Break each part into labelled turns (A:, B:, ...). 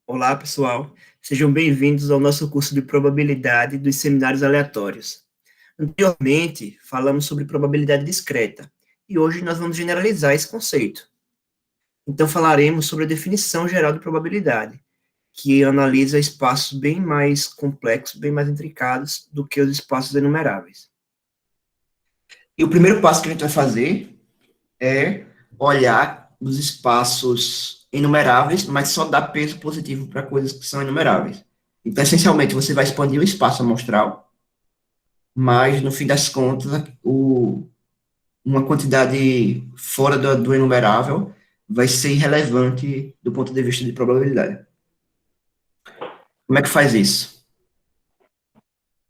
A: Olá, pessoal. Sejam bem-vindos ao nosso curso de probabilidade dos seminários aleatórios. Anteriormente, falamos sobre probabilidade discreta, e hoje nós vamos generalizar esse conceito. Então, falaremos sobre a definição geral de probabilidade, que analisa espaços bem mais complexos, bem mais intricados do que os espaços enumeráveis. E o primeiro passo que a gente vai fazer é olhar os espaços enumeráveis, mas só dar peso positivo para coisas que são enumeráveis. Então, essencialmente, você vai expandir o espaço amostral, mas, no fim das contas, uma quantidade fora do enumerável vai ser irrelevante do ponto de vista de probabilidade. Como é que faz isso?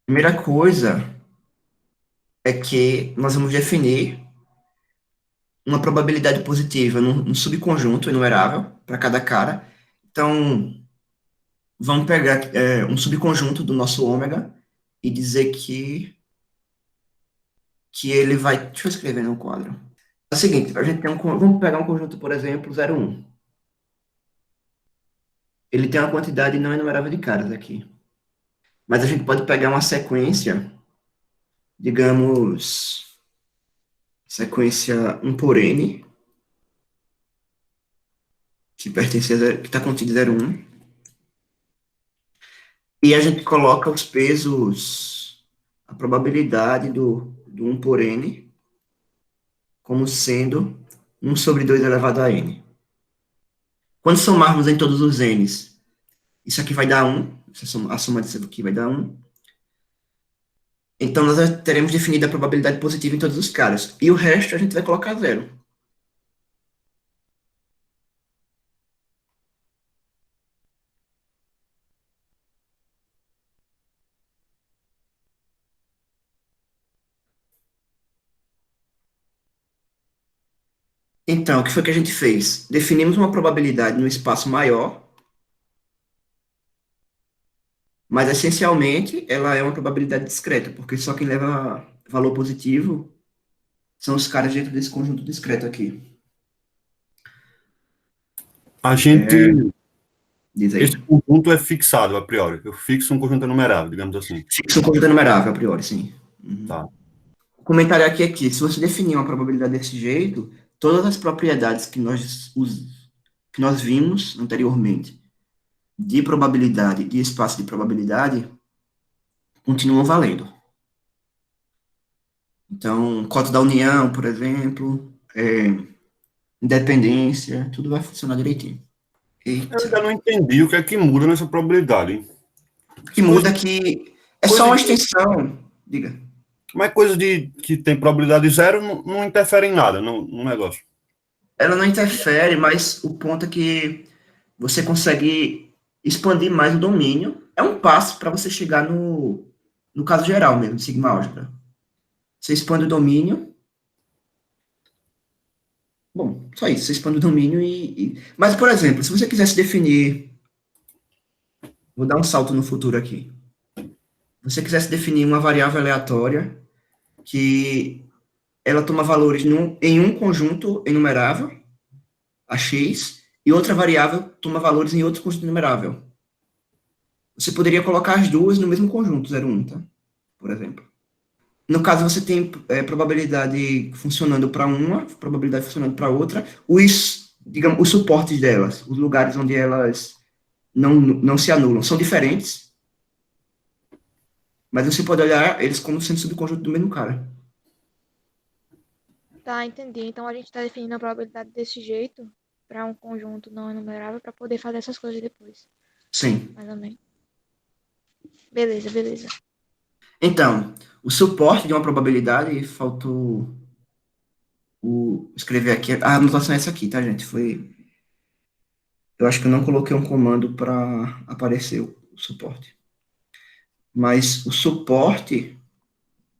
A: Primeira coisa é que nós vamos definir uma probabilidade positiva num subconjunto enumerável para cada cara. Então, vamos pegar um subconjunto do nosso ômega e dizer que ele vai. Deixa eu escrever no quadro. É o seguinte, a gente tem vamos pegar um conjunto, por exemplo, 0,1. Ele tem uma quantidade não enumerável de caras aqui. Mas a gente pode pegar uma sequência, digamos, sequência 1 por n, que pertence que está contida em 0,1. E a gente coloca os pesos, a probabilidade do 1 por n, como sendo 1 sobre 2 elevado a n. Quando somarmos em todos os n's, isso aqui vai dar 1, a soma disso aqui vai dar 1. Então, nós já teremos definido a probabilidade positiva em todos os caras. E o resto a gente vai colocar zero. Então, o que foi que a gente fez? Definimos uma probabilidade no espaço maior, mas essencialmente ela é uma probabilidade discreta, porque só quem leva valor positivo são os caras dentro desse conjunto discreto aqui.
B: A gente.
A: Diz aí.
B: Esse conjunto é fixado a priori. Eu fixo um conjunto enumerável, digamos assim.
A: Fixa um conjunto enumerável, a priori, sim. Uhum.
B: Tá.
A: O comentário aqui é que, se você definir uma probabilidade desse jeito, todas as propriedades que nós vimos anteriormente de probabilidade, de espaço de probabilidade, continuam valendo. Então, cota da união, por exemplo, independência, tudo vai funcionar direitinho.
B: Eu
A: Eita.
B: ainda não entendi o que é que muda nessa probabilidade, hein?
A: O que muda é que é só
B: Coisa
A: uma
B: de,
A: extensão, diga.
B: mas coisa de que tem probabilidade zero não interfere em nada no negócio.
A: Ela não interfere, mas o ponto é que você consegue expandir mais o domínio. É um passo para você chegar no caso geral mesmo, de sigma álgebra. Você expande o domínio. Bom, só isso. Você expande o domínio Mas, por exemplo, se você quisesse definir. Vou dar um salto no futuro aqui. Se você quisesse definir uma variável aleatória que ela toma valores em um conjunto enumerável, a x, e outra variável toma valores em outro conjunto enumerável. Você poderia colocar as duas no mesmo conjunto, 0, 1, tá? Por exemplo. No caso, você tem probabilidade funcionando para uma, probabilidade funcionando para outra, digamos, os suportes delas, os lugares onde elas não se anulam, são diferentes, mas você pode olhar eles como sendo subconjunto do mesmo cara.
C: Tá, entendi. Então a gente está definindo a probabilidade desse jeito para um conjunto não enumerável para poder fazer essas coisas depois.
A: Sim.
C: Mais ou menos. Beleza, beleza.
A: Então, o suporte de uma probabilidade, faltou escrever aqui. A anotação é essa aqui, tá, gente? Eu acho que eu não coloquei um comando para aparecer o suporte. Mas o suporte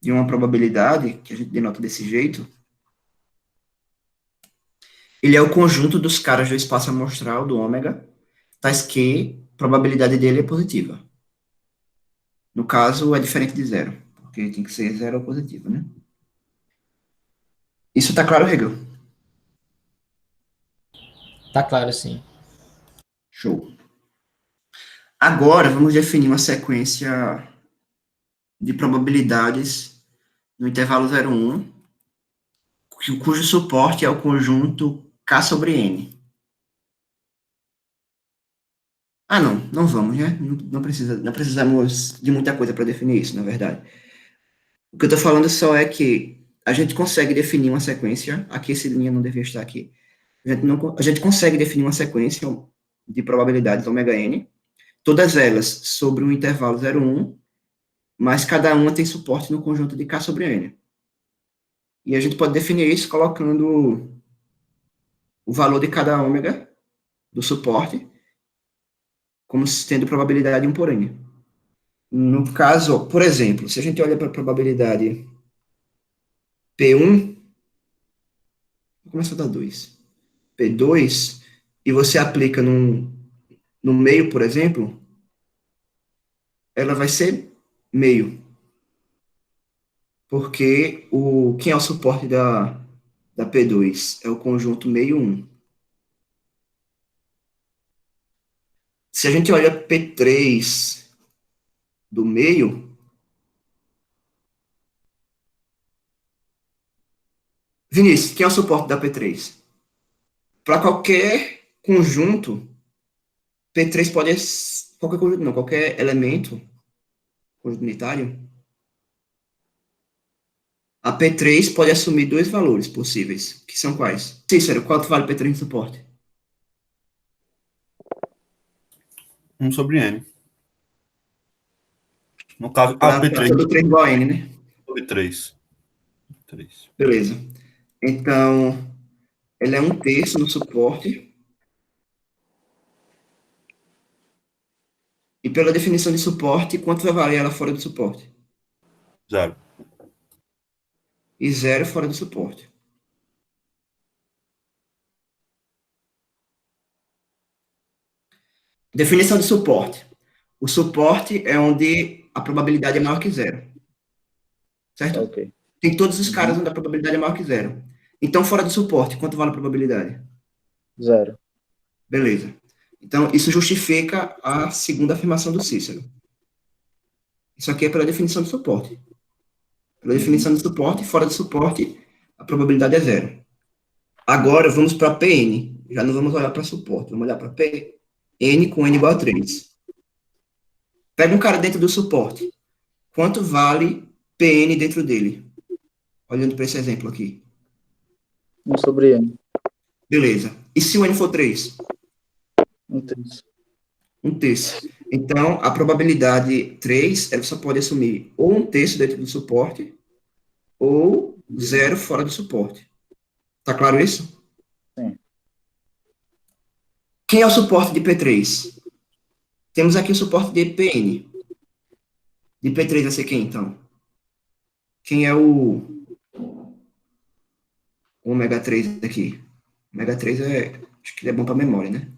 A: de uma probabilidade, que a gente denota desse jeito, ele é o conjunto dos caras do espaço amostral do ômega, tais que a probabilidade dele é positiva. No caso, é diferente de zero, porque tem que ser zero ou positivo, né? Isso tá claro, Hegel?
D: Tá claro, sim.
A: Show. Agora, vamos definir uma sequência de probabilidades no intervalo 0,1, cujo suporte é o conjunto K sobre N. Ah, não vamos, né? Não precisamos de muita coisa para definir isso, na verdade. O que eu estou falando só é que a gente consegue definir uma sequência, aqui esse linha não devia estar aqui, a gente consegue definir uma sequência de probabilidades ômega n, todas elas sobre um intervalo 0,1, mas cada uma tem suporte no conjunto de K sobre N. E a gente pode definir isso colocando o valor de cada ômega do suporte como tendo probabilidade 1 por N. No caso, por exemplo, se a gente olha para a probabilidade P1, vou começar a dar 2. P2, e você aplica no meio, por exemplo, ela vai ser meio, porque quem é o suporte da P2? É o conjunto meio 1. Se a gente olha P3 do meio, Vinícius, quem é o suporte da P3? Para qualquer conjunto, P3 pode ser qualquer conjunto, não, qualquer elemento, conjunto unitário, a P3 pode assumir dois valores possíveis, que são quais? Cícero, quanto vale P3 de suporte?
B: 1 sobre N. No caso,
A: Para
B: P3
A: todo 3 igual a N, né?
B: sobre 3. 3.
A: Beleza. Então, ele é 1/3 no suporte. E pela definição de suporte, quanto vai valer ela fora do suporte?
B: 0.
A: E 0 fora do suporte. Definição de suporte. O suporte é onde a probabilidade é maior que 0. Certo?
D: Ok.
A: Tem todos os caras onde a probabilidade é maior que 0. Então, fora do suporte, quanto vale a probabilidade?
D: 0.
A: Beleza. Então, isso justifica a segunda afirmação do Cícero. Isso aqui é pela definição de suporte. Pela definição de suporte, fora do suporte, a probabilidade é 0. Agora, vamos para Pn. Já não vamos olhar para suporte, vamos olhar para P. N com N igual a 3. Pega um cara dentro do suporte. Quanto vale Pn dentro dele? Olhando para esse exemplo aqui.
D: 1 sobre N.
A: Beleza. E se o N for 3?
D: 1/3.
A: 1/3. Então, a probabilidade 3, ela só pode assumir ou 1/3 dentro do suporte, ou 0 fora do suporte. Tá claro isso?
D: Sim.
A: Quem é o suporte de P3? Temos aqui o suporte de Pn. De P3 vai ser quem, então? Quem é o ômega 3 aqui? Ômega 3 acho que ele é bom para memória, né?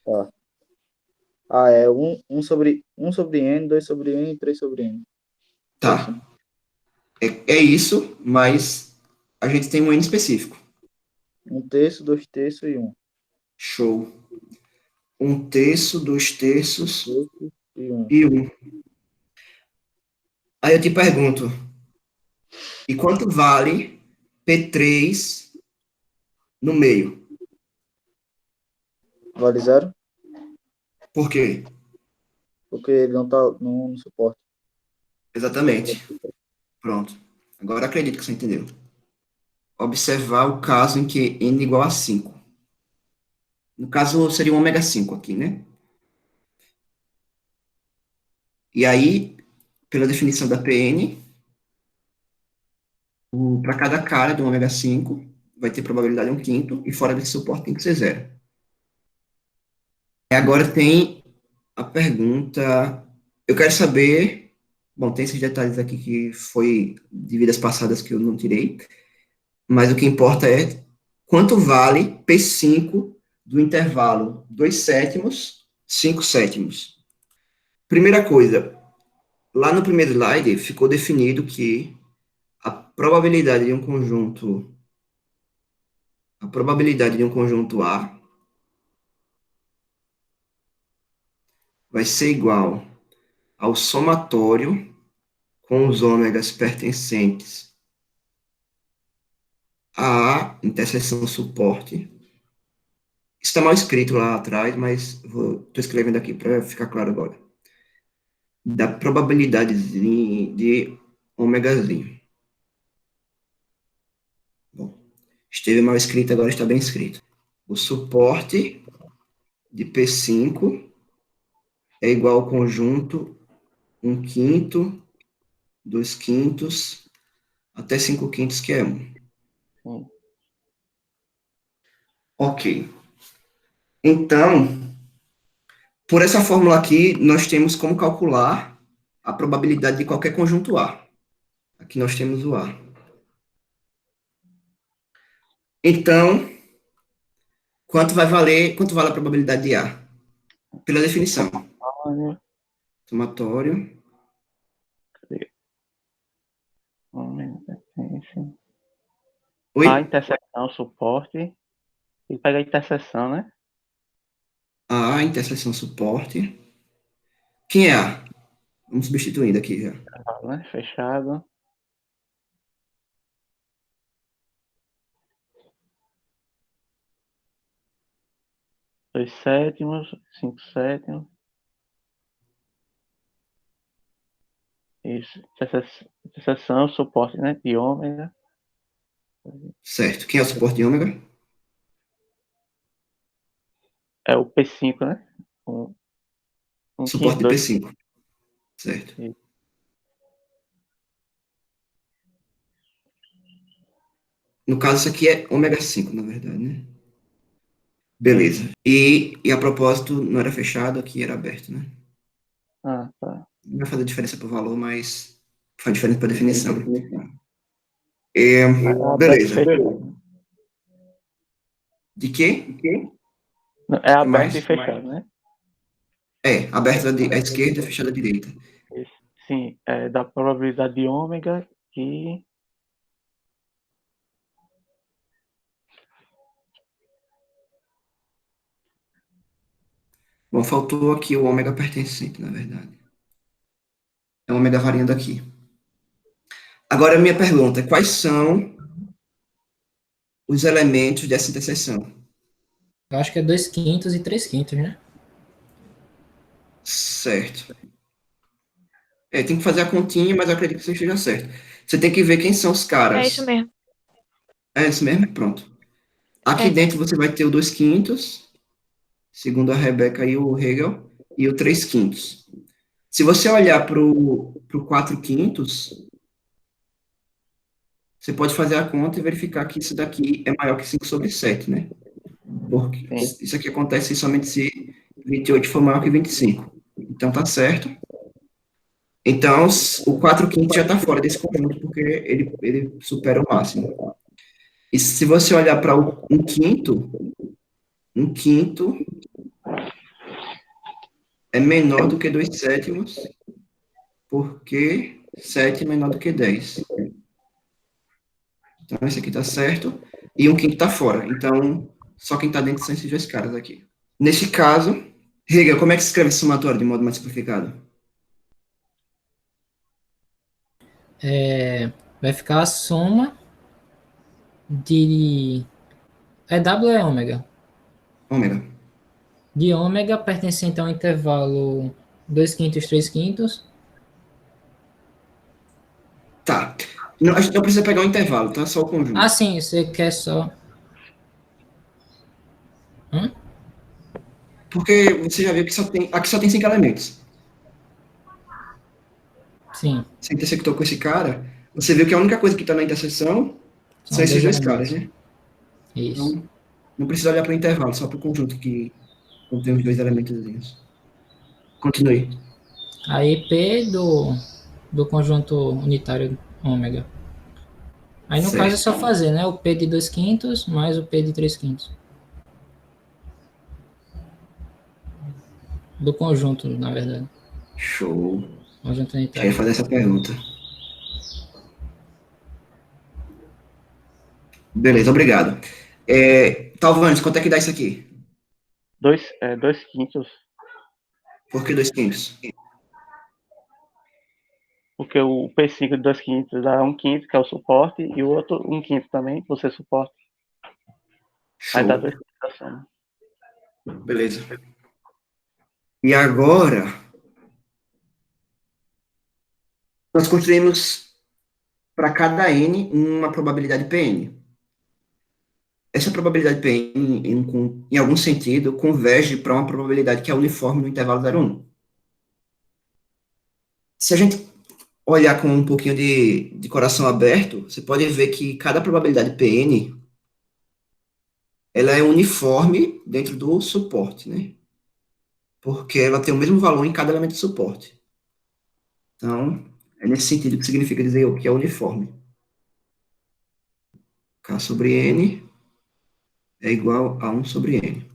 D: Tá. É 1 sobre N, 2 sobre N e 3 sobre N.
A: Tá. É isso, mas a gente tem um N específico.
D: 1/3, 2/3 e 1.
A: Show. 1/3, 2/3
D: E 1.
A: e 1. Aí eu te pergunto, e quanto vale P3 no meio?
D: Vale 0?
A: Por quê?
D: Porque ele não tá no suporte.
A: Exatamente. Pronto. Agora acredito que você entendeu. Observar o caso em que n igual a 5. No caso, seria um ômega 5 aqui, né? E aí, pela definição da PN, para cada cara do ômega 5, vai ter probabilidade 1/5, e fora desse suporte tem que ser 0. E agora tem a pergunta, eu quero saber, bom, tem esses detalhes aqui que foi de vidas passadas que eu não tirei, mas o que importa é quanto vale P5 do intervalo 2/7, 5/7. Primeira coisa, lá no primeiro slide ficou definido que a probabilidade de um conjunto A vai ser igual ao somatório com os ômegas pertencentes à interseção suporte. Está mal escrito lá atrás, mas estou escrevendo aqui para ficar claro agora. Da probabilidade de ômega z. Bom, esteve mal escrito, agora está bem escrito. O suporte de P5 é igual ao conjunto 1/5, 2/5, até 5/5, que é 1.
D: Sim.
A: Ok. Então, por essa fórmula aqui, nós temos como calcular a probabilidade de qualquer conjunto A. Aqui nós temos o A. Então, quanto vale a probabilidade de A? Pela definição.
D: Olha,
A: Somatório. Oi?
D: a interseção, suporte. E pega a interseção, né?
A: A, interseção suporte. Quem é A? Vamos substituindo aqui já.
D: Né? Fechado. 2/7, 5/7. Isso. Interseção, suporte, né? De ômega.
A: Certo. Quem é o suporte de ômega?
D: É o P5, né?
A: Suporte de
D: 2.
A: P5. Certo.
D: Isso.
A: No caso, isso aqui é ômega 5, na verdade, né? Beleza. E a propósito, não era fechado, aqui era aberto, né?
D: Ah, tá.
A: Não vai fazer diferença para o valor, mas faz diferença para a definição. Beleza. De quê?
D: É aberto
A: mais?
D: e fechado, né?
A: É, aberto à esquerda, fechado à direita.
D: Isso. Sim, é da probabilidade de ômega que...
A: Bom, faltou aqui o ômega pertencente, na verdade. É o ômega variando aqui. Agora, a minha pergunta, quais são os elementos dessa interseção?
E: Eu acho que é 2/5 e 3/5, né?
A: Certo. Tem que fazer a continha, mas eu acredito que você esteja certo. Você tem que ver quem são os caras.
C: É isso mesmo.
A: É isso mesmo? Pronto. Aqui
C: É.
A: dentro você vai ter o 2/5, segundo a Rebeca e o Hegel, e o 3/5. Se você olhar para o 4/5, você pode fazer a conta e verificar que isso daqui é maior que 5/7, né? Porque
D: Sim.
A: isso aqui acontece somente se 28 for maior que 25. Então, tá certo. Então, o 4/5 já está fora desse conjunto, porque ele supera o máximo. E se você olhar para o 1/5, 1/5 é menor do que 2/7, porque 7 é menor do que 10. Então, esse aqui está certo. E 1/5 está fora. Então, só quem está dentro são esses dois caras aqui. Nesse caso, Hegel, como é que se escreve somatório de modo mais simplificado?
E: Vai ficar a soma de... É W ou é ômega?
A: Ômega.
E: De ômega pertencente ao intervalo 2/5, 3/5.
A: Tá. Não, a gente não precisa pegar um intervalo, tá? Só o conjunto.
E: Ah, sim, você quer só...
A: Porque você já viu que aqui só tem 5 elementos.
E: Sim,
A: Você intersectou com esse cara, você viu que a única coisa que está na interseção são esses dois caras, né?
E: Isso.
A: Então, não precisa olhar para o intervalo, só para o conjunto que contém os dois elementos. Continue.
E: Aí P do conjunto unitário ômega. Aí no
A: Certo.
E: caso é só fazer, né? O P de 2/5 mais o P de 3/5. Do conjunto, na verdade.
A: Show.
E: Conjunto
A: Já ia
E: unitário.
A: fazer essa pergunta. Beleza, obrigado. Talvanes, quanto é que dá isso aqui?
D: 2/5.
A: Por que 2/5?
F: Porque o P5 de 2/5 dá 1/5, que é o suporte, e o outro 1/5 também, que você suporta. Aí dá
A: Show.
F: 2/5 da soma.
A: Beleza. E agora, nós construímos para cada n uma probabilidade Pn. Essa probabilidade Pn, em algum sentido, converge para uma probabilidade que é uniforme no intervalo 0,1. Se a gente olhar com um pouquinho de coração aberto, você pode ver que cada probabilidade Pn, ela é uniforme dentro do suporte, né? Porque ela tem o mesmo valor em cada elemento de suporte. Então, é nesse sentido que significa dizer o que é uniforme. K sobre N é igual a 1 sobre N.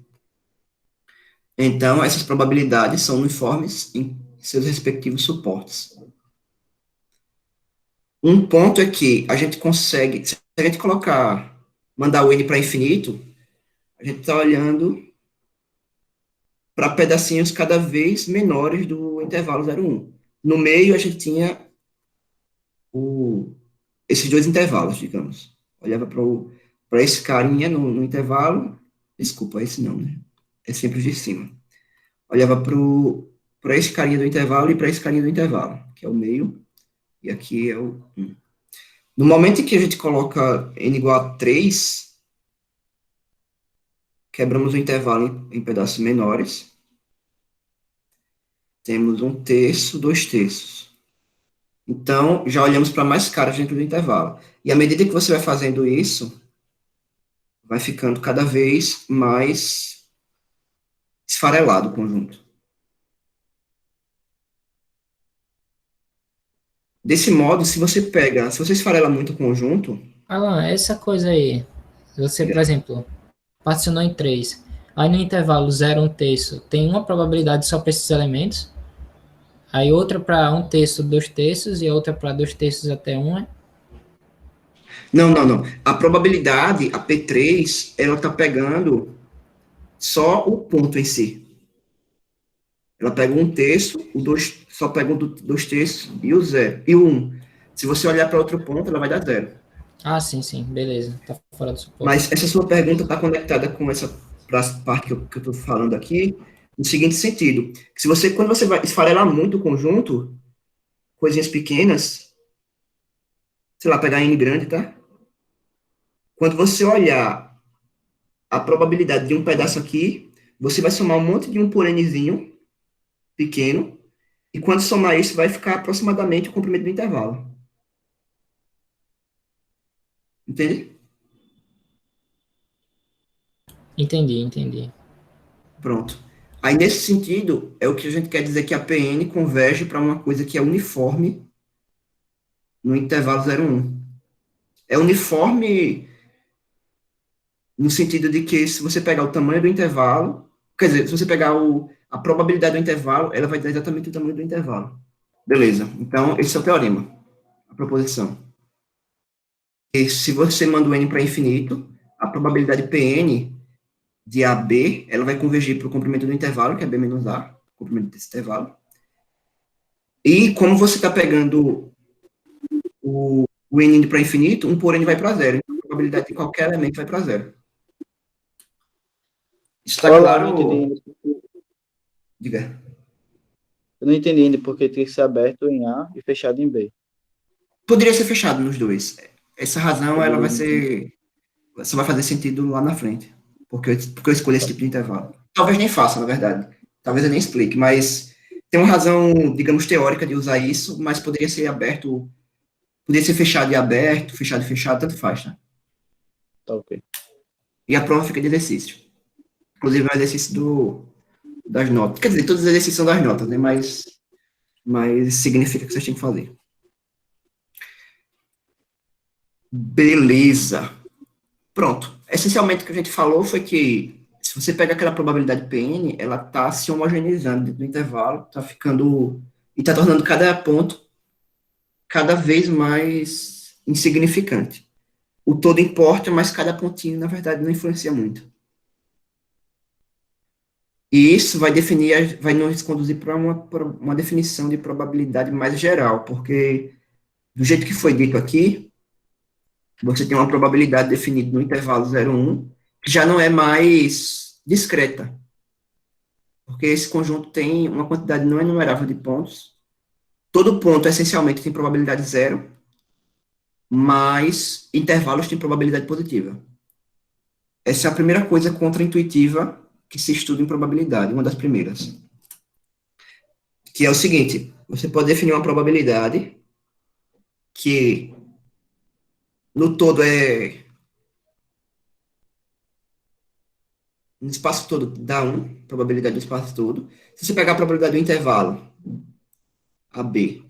A: Então, essas probabilidades são uniformes em seus respectivos suportes. Um ponto é que a gente consegue, se a gente mandar o N para infinito, a gente está olhando para pedacinhos cada vez menores do intervalo 0,1. No meio, a gente tinha esses dois intervalos, digamos. Olhava para esse carinha no intervalo. Desculpa, esse não, né? É sempre o de cima. Olhava para esse carinha do intervalo e para esse carinha do intervalo, que é o meio, e aqui é o 1. No momento em que a gente coloca n igual a 3, quebramos o intervalo em pedaços menores. Temos 1/3, 2/3. Então, já olhamos para mais caras dentro do intervalo. E à medida que você vai fazendo isso, vai ficando cada vez mais esfarelado o conjunto. Desse modo, se você esfarela muito o conjunto...
E: Alan, essa coisa aí, você, por exemplo, particionou em 3, aí no intervalo 0, 1/3, tem uma probabilidade só para esses elementos, aí outra para 1/3, 2/3, e a outra para 2/3 até 1, é?
A: Não. A probabilidade, a P3, ela está pegando só o ponto em si. Ela pega 1/3, o 2 só pega o 2/3 e o 0, e o 1. Se você olhar para outro ponto, ela vai dar 0.
E: Ah, sim, beleza, tá fora do suporte.
A: Mas essa sua pergunta está conectada com essa parte que eu estou falando aqui, no seguinte sentido, que quando você vai esfarelar muito o conjunto, coisinhas pequenas, sei lá, pegar n grande, tá? Quando você olhar a probabilidade de um pedaço aqui, você vai somar um monte de 1 por nzinho, pequeno, e quando somar isso, vai ficar aproximadamente o comprimento do intervalo. Entende?
E: Entendi.
A: Pronto. Aí, nesse sentido, é o que a gente quer dizer que a PN converge para uma coisa que é uniforme no intervalo 0,1. É uniforme no sentido de que se você pegar o tamanho do intervalo, quer dizer, se você pegar a probabilidade do intervalo, ela vai dar exatamente o tamanho do intervalo. Beleza. Então, esse é o teorema, a proposição. E se você manda o n para infinito, a probabilidade Pn de AB, ela vai convergir para o comprimento do intervalo, que é B menos A, o comprimento desse intervalo. E como você está pegando o n indo para infinito, 1 por n vai para 0. Então, a probabilidade de qualquer elemento vai para 0. Está claro?
D: Eu não entendi ainda.
A: Diga.
D: Eu não entendi ainda porque tem que ser aberto em A e fechado em B.
A: Poderia ser fechado nos dois. Essa razão, ela só vai fazer sentido lá na frente. Porque eu escolhi esse tipo de intervalo. Talvez nem faça, na verdade. Talvez eu nem explique, mas tem uma razão, digamos, teórica de usar isso, mas poderia ser aberto, poderia ser fechado e aberto, fechado e fechado, tanto faz, tá?
D: Tá ok.
A: E a prova fica de exercício. Inclusive, é o exercício das notas. Quer dizer, todos os exercícios são das notas, né? Mas significa que vocês têm que fazer. Beleza. Pronto. Essencialmente, o que a gente falou foi que se você pega aquela probabilidade Pn, ela está se homogeneizando dentro do intervalo, está ficando e está tornando cada ponto cada vez mais insignificante. O todo importa, mas cada pontinho, na verdade, não influencia muito. E isso vai definir, vai nos conduzir para uma definição de probabilidade mais geral, porque, do jeito que foi dito aqui, você tem uma probabilidade definida no intervalo 0,1, que já não é mais discreta, porque esse conjunto tem uma quantidade não enumerável de pontos. Todo ponto, essencialmente, tem probabilidade zero, mas intervalos têm probabilidade positiva. Essa é a primeira coisa contraintuitiva que se estuda em probabilidade, uma das primeiras. Que é o seguinte, você pode definir uma probabilidade que no todo no espaço todo dá 1, probabilidade do espaço todo. Se você pegar a probabilidade do intervalo, AB,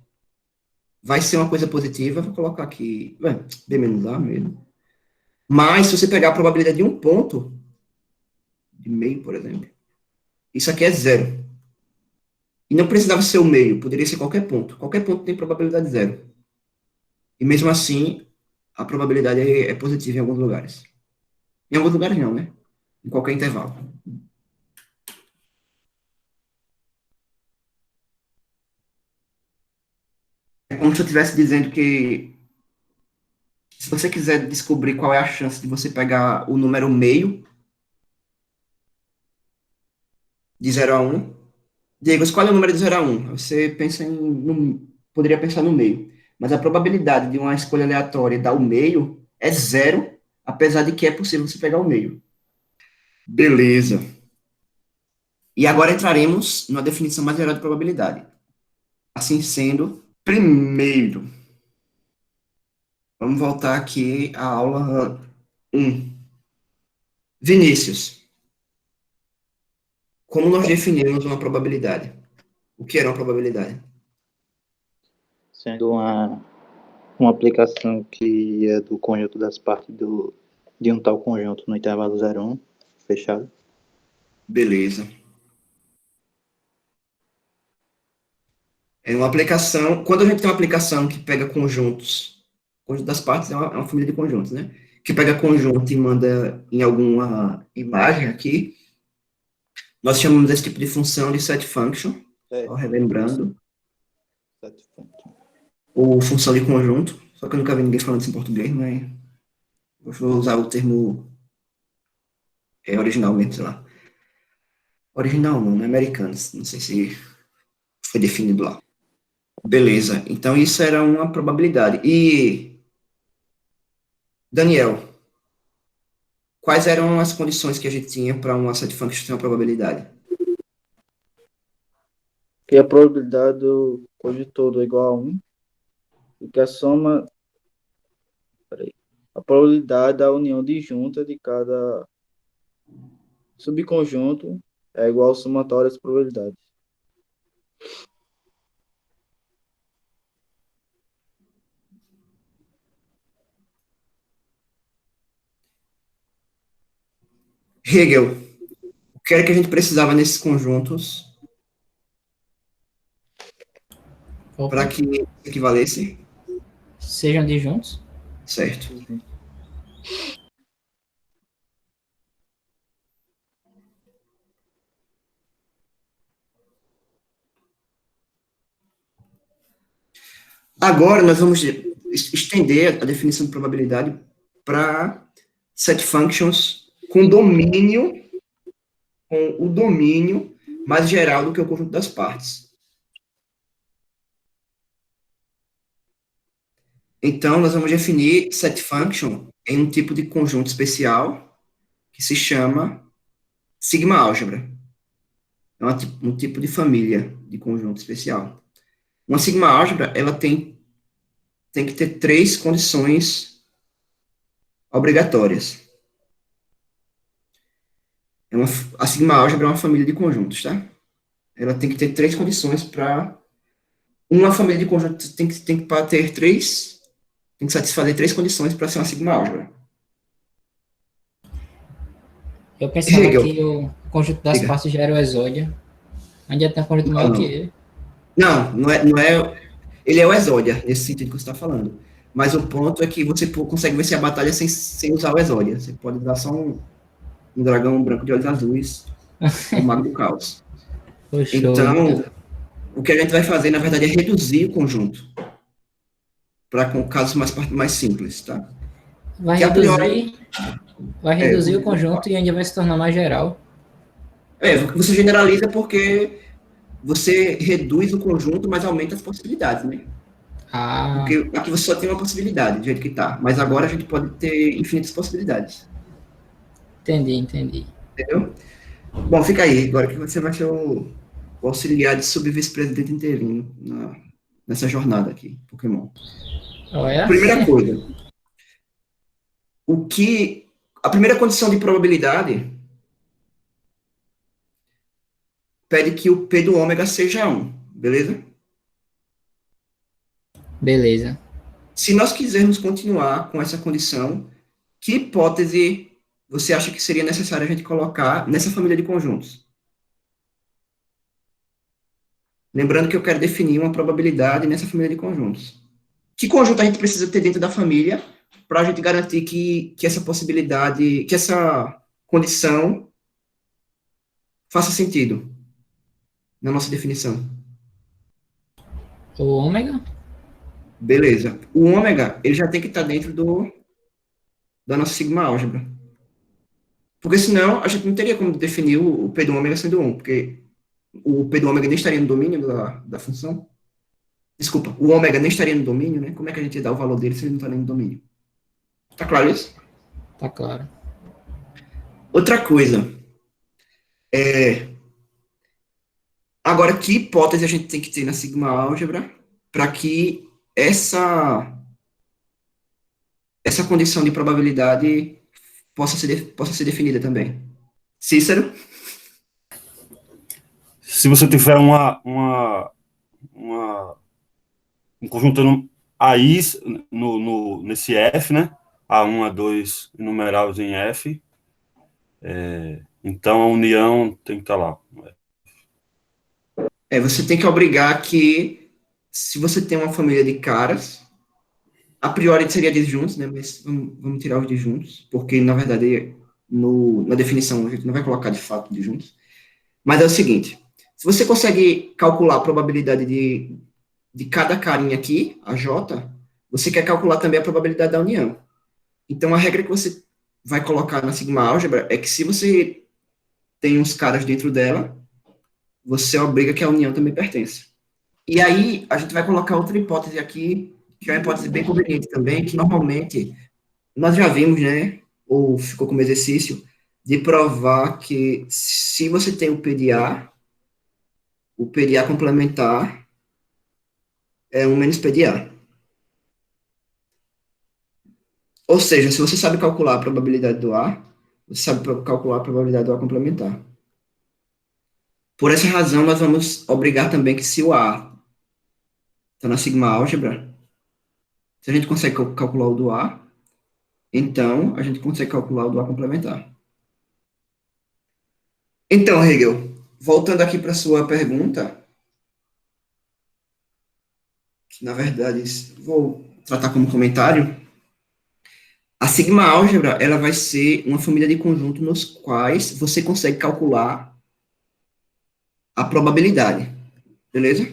A: vai ser uma coisa positiva, vou colocar aqui, B menos A mesmo. Mas, se você pegar a probabilidade de um ponto, de meio, por exemplo, isso aqui é zero. E não precisava ser o meio, poderia ser qualquer ponto. Qualquer ponto tem probabilidade zero. E mesmo assim, a probabilidade é positiva em alguns lugares. Em alguns lugares não, né? Em qualquer intervalo. É como se eu estivesse dizendo que se você quiser descobrir qual é a chance de você pegar o número meio de 0 a 1, Diego, escolhe o número de 0 a 1. Você pensa poderia pensar no meio. Mas a probabilidade de uma escolha aleatória dar o meio é zero, apesar de que é possível você pegar o meio. Beleza. E agora entraremos na definição mais geral de probabilidade. Assim sendo, primeiro, vamos voltar aqui à aula 1. Vinícius, como nós definimos uma probabilidade? O que era uma probabilidade?
D: Sendo uma aplicação que é do conjunto das partes de um tal conjunto no intervalo 0,1, fechado.
A: Beleza. É uma aplicação, quando a gente tem uma aplicação que pega conjuntos, conjunto das partes é uma família de conjuntos, né? Que pega conjunto e manda em alguma imagem aqui, nós chamamos esse tipo de função de set function, só relembrando, ou função de conjunto, só que eu nunca vi ninguém falando isso em português, mas vou usar o termo originalmente, sei lá. Original não é americano, não sei se foi definido lá. Beleza, então isso era uma probabilidade. E, Daniel, quais eram as condições que a gente tinha para uma set function ter uma probabilidade?
D: Que a probabilidade do conjunto todo é igual a 1, e que a soma... A probabilidade da união disjunta de cada subconjunto é igual ao somatório das probabilidades.
A: Hegel, o que era que a gente precisava nesses conjuntos para que equivalesse?
E: Sejam disjuntos.
A: Certo. Agora nós vamos estender a definição de probabilidade para set functions com o domínio mais geral do que o conjunto das partes. Então, nós vamos definir set function em um tipo de conjunto especial que se chama sigma álgebra. É um tipo de família de conjunto especial. Uma sigma álgebra, ela tem que ter 3 condições obrigatórias. A sigma álgebra é uma família de conjuntos, tá? Ela tem que ter 3 condições para... Uma família de conjuntos tem que ter 3... Tem que satisfazer 3 condições para ser uma sigma álgebra.
E: Eu pensava
A: Hegel.
E: que o conjunto das partes já era o exódia. Ainda tem um conjunto maior que ele.
A: Não é... Ele é o exódia, nesse sentido que você está falando. Mas o ponto é que você consegue vencer a batalha sem usar o exódia. Você pode usar só um dragão branco de olhos azuis. o mago do caos.
E: Poxa,
A: Então, o que a gente vai fazer, na verdade, é reduzir o conjunto para com casos mais simples, tá?
E: vai
A: que a priori-
E: reduzir, vai reduzir o conjunto e ainda vai se tornar mais geral.
A: Você generaliza porque você reduz o conjunto, mas aumenta as possibilidades, né?
E: Ah,
A: Porque aqui você só tem uma possibilidade, do jeito que tá. Mas agora a gente pode ter infinitas possibilidades.
E: entendi.
A: Entendeu? Bom, fica aí. Agora que você vai ser o auxiliar de subvice-presidente interino nessa jornada aqui, Pokémon.
E: Olha,
A: Primeira coisa. A primeira condição de probabilidade pede que o P do ômega seja 1, beleza?
E: beleza.
A: Se nós quisermos continuar com essa condição, que hipótese você acha que seria necessário a gente colocar nessa família de conjuntos? Lembrando que eu quero definir uma probabilidade nessa família de conjuntos. Que conjunto a gente precisa ter dentro da família para a gente garantir que essa possibilidade, que essa condição faça sentido na nossa definição?
E: O ômega?
A: Beleza. O ômega, ele já tem que estar dentro da nossa sigma álgebra. Porque senão a gente não teria como definir o P do ômega sendo 1, porque o P do ômega nem estaria no domínio da função. Desculpa, o ômega nem estaria no domínio, né? Como é que a gente ia dar o valor dele se ele não está nem no domínio? Tá claro isso?
E: Tá claro.
A: Outra coisa. Agora, que hipótese a gente tem que ter na sigma álgebra para que essa condição de probabilidade possa ser definida também? Cícero?
B: Se você tiver um conjunto AI nesse F, né? A1, A2 enumeráveis em F, então a união tem que estar lá.
A: Você tem que obrigar que, se você tem uma família de caras, a priori seria disjuntos, né? Mas vamos tirar os disjuntos, porque, na verdade, na definição a gente não vai colocar de fato disjuntos. Mas é o seguinte, se você consegue calcular a probabilidade de cada carinha aqui, a J, você quer calcular também a probabilidade da união. Então, a regra que você vai colocar na sigma álgebra é que se você tem uns caras dentro dela, você obriga que a união também pertença. E aí, a gente vai colocar outra hipótese aqui, que é uma hipótese bem conveniente também, que normalmente nós já vimos, né, ou ficou como exercício, de provar que se você tem o PDA complementar é 1 menos PDA. Ou seja, se você sabe calcular a probabilidade do A, você sabe calcular a probabilidade do A complementar. Por essa razão, nós vamos obrigar também que se o A está na sigma álgebra, se a gente consegue calcular o do A, então a gente consegue calcular o do A complementar. Então, Hegel, voltando aqui para a sua pergunta, que na verdade vou tratar como comentário, a sigma álgebra ela vai ser uma família de conjuntos nos quais você consegue calcular a probabilidade, beleza?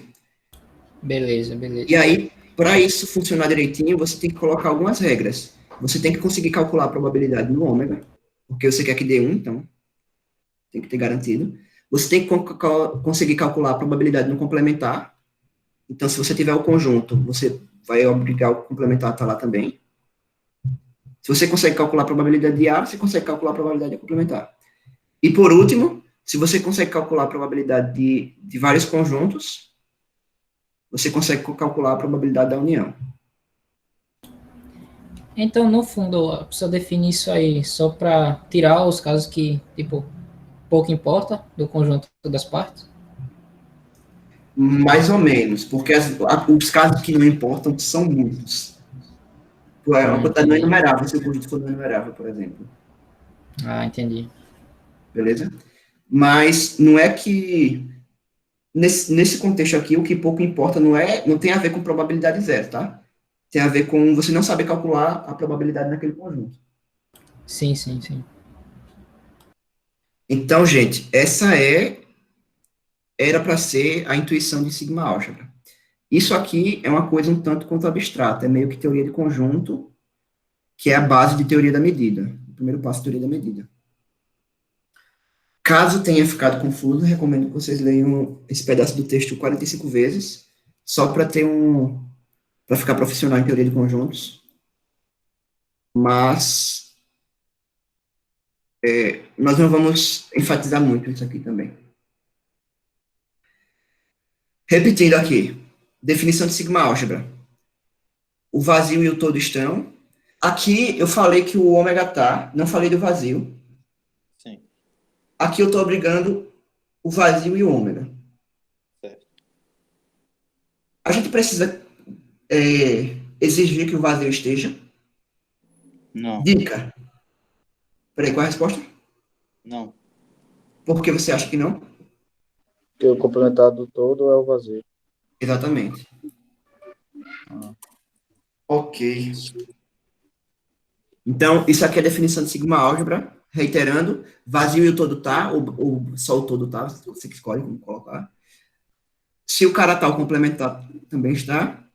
E: Beleza.
A: E aí, para isso funcionar direitinho, você tem que colocar algumas regras. Você tem que conseguir calcular a probabilidade no ômega, porque você quer que dê 1, então tem que ter garantido. Você tem que conseguir calcular a probabilidade no complementar. Então, se você tiver o conjunto, você vai obrigar o complementar a estar lá também. Se você consegue calcular a probabilidade de A, você consegue calcular a probabilidade de complementar. E, por último, se você consegue calcular a probabilidade de vários conjuntos, você consegue calcular a probabilidade da união.
E: Então, no fundo, a pessoa define isso aí só para tirar os casos que, tipo, pouco importa do conjunto das partes?
A: Mais ou menos, porque os casos que não importam são muitos. Uma quantidade não enumerável, se o conjunto for não enumerável, por exemplo.
E: Ah, entendi.
A: Beleza? Mas não é que, nesse contexto aqui, o que pouco importa não tem a ver com probabilidade zero, tá? Tem a ver com você não saber calcular a probabilidade naquele conjunto.
E: Sim.
A: Então, gente, era para ser a intuição de sigma álgebra. Isso aqui é uma coisa um tanto quanto abstrata, é meio que teoria de conjunto, que é a base de teoria da medida, o primeiro passo de teoria da medida. Caso tenha ficado confuso, recomendo que vocês leiam esse pedaço do texto 45 vezes, só para para ficar profissional em teoria de conjuntos. Mas nós não vamos enfatizar muito isso aqui também. Repetindo aqui, definição de sigma álgebra. O vazio e o todo estão. Aqui eu falei que o ômega tá, não falei do vazio.
D: Sim.
A: Aqui eu estou obrigando o vazio e o ômega.
D: Certo.
A: A gente precisa exigir que o vazio esteja?
D: Não.
A: Dica. Peraí, qual a resposta?
D: Não.
A: Por que você acha que não?
G: Porque o complementar do todo é o vazio.
A: Exatamente. Ok. Então, isso aqui é a definição de sigma álgebra. Reiterando, vazio e o todo tá, ou só o todo tá, você que escolhe como colocar. Se o cara tá, o complementar também está.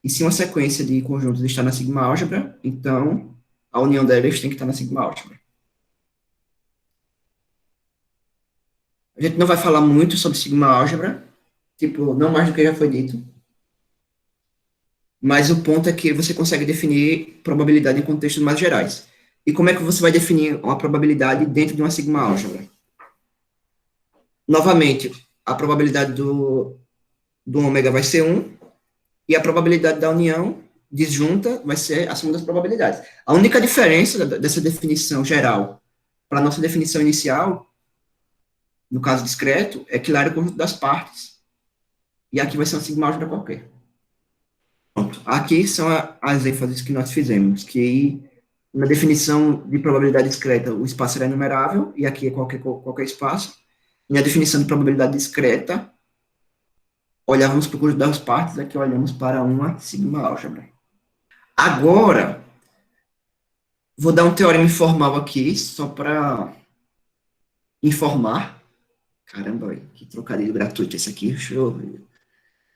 A: E se uma sequência de conjuntos está na sigma álgebra, então a união deles tem que estar na sigma álgebra. A gente não vai falar muito sobre sigma álgebra, tipo, não mais do que já foi dito. Mas o ponto é que você consegue definir probabilidade em contextos mais gerais. E como é que você vai definir uma probabilidade dentro de uma sigma álgebra? Novamente, a probabilidade do ômega vai ser 1, e a probabilidade da união disjunta vai ser a soma das probabilidades. A única diferença dessa definição geral para a nossa definição inicial, no caso discreto, é que lá era o conjunto das partes, e aqui vai ser uma sigma álgebra qualquer. Pronto. Aqui são as ênfases que nós fizemos, que na definição de probabilidade discreta, o espaço era enumerável, e aqui é qualquer espaço. E na definição de probabilidade discreta, olhávamos para o conjunto das partes, aqui olhamos para uma sigma álgebra. Agora, vou dar um teorema informal aqui, só para informar. Caramba, que trocadilho gratuito esse aqui,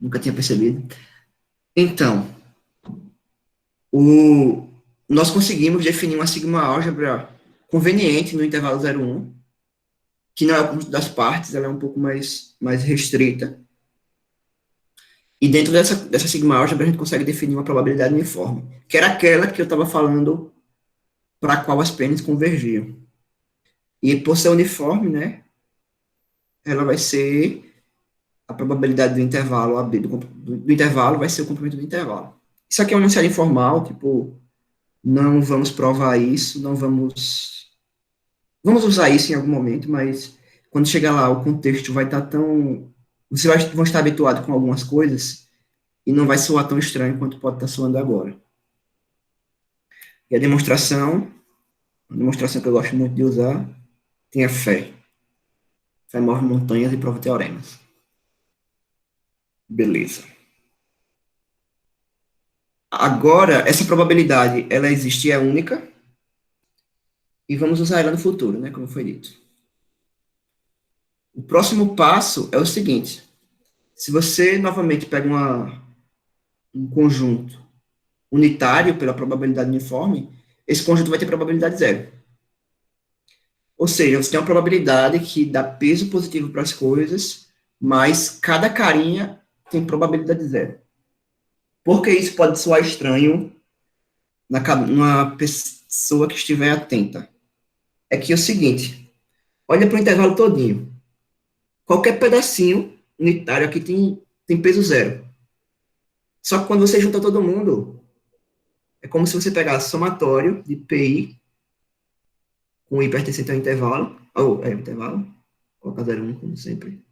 A: nunca tinha percebido. Então, nós conseguimos definir uma sigma álgebra conveniente no intervalo 0,1, que não é o conjunto das partes, ela é um pouco mais restrita. E dentro dessa sigma álgebra, a gente consegue definir uma probabilidade uniforme, que era aquela que eu estava falando para a qual as pênis convergiam. E por ser uniforme, né, ela vai ser a probabilidade do intervalo AB, do intervalo vai ser o comprimento do intervalo. Isso aqui é um enunciado informal, tipo, não vamos provar isso, não vamos usar isso em algum momento, mas quando chegar lá, o contexto vai estar vocês vão estar habituado com algumas coisas e não vai soar tão estranho quanto pode estar soando agora. E a demonstração, uma demonstração que eu gosto muito de usar, tenha fé. Fé move montanhas e prova teoremas. Beleza. Agora, essa probabilidade, ela existe e é única, e vamos usar ela no futuro, né, como foi dito. O próximo passo é o seguinte: se você novamente pega um conjunto unitário pela probabilidade uniforme, esse conjunto vai ter probabilidade zero. Ou seja, você tem uma probabilidade que dá peso positivo para as coisas, mas cada carinha tem probabilidade zero. Por que isso pode soar estranho numa pessoa que estiver atenta? É que é o seguinte: olha para o intervalo todinho. Qualquer pedacinho unitário aqui tem peso zero. Só que quando você junta todo mundo, é como se você pegasse somatório de PI com I pertencente ao intervalo, ou intervalo, colocar 0,1 como sempre.